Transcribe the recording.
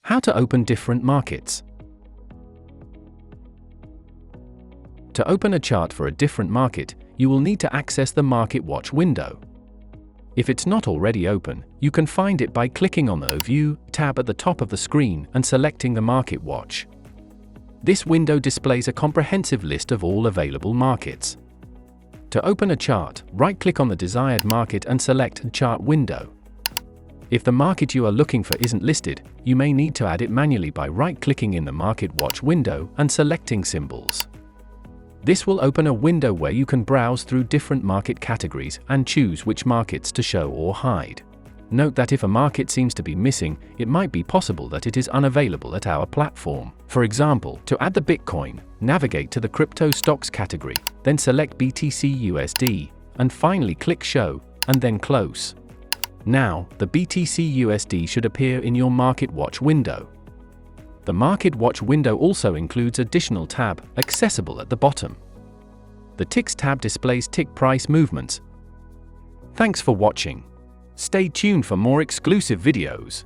How to open different markets. To open a chart for a different market, you will need to access the Market Watch window. If it's not already open, you can find it by clicking on the View tab at the top of the screen and selecting the Market Watch. This window displays a comprehensive list of all available markets. To open a chart, right-click on the desired market and select Chart Window. If the market you are looking for isn't listed, you may need to add it manually by right-clicking in the Market Watch window and selecting Symbols. This will open a window where you can browse through different market categories and choose which markets to show or hide. Note that if a market seems to be missing, it might be possible that it is unavailable at our platform. For example, to add the Bitcoin, navigate to the Crypto Stocks category, then select BTC/USD, and finally click Show, and then Close. Now, the BTC/USD should appear in your Market Watch window. The Market Watch window also includes additional tab, accessible at the bottom. The Ticks tab displays tick price movements. Thanks for watching. Stay tuned for more exclusive videos.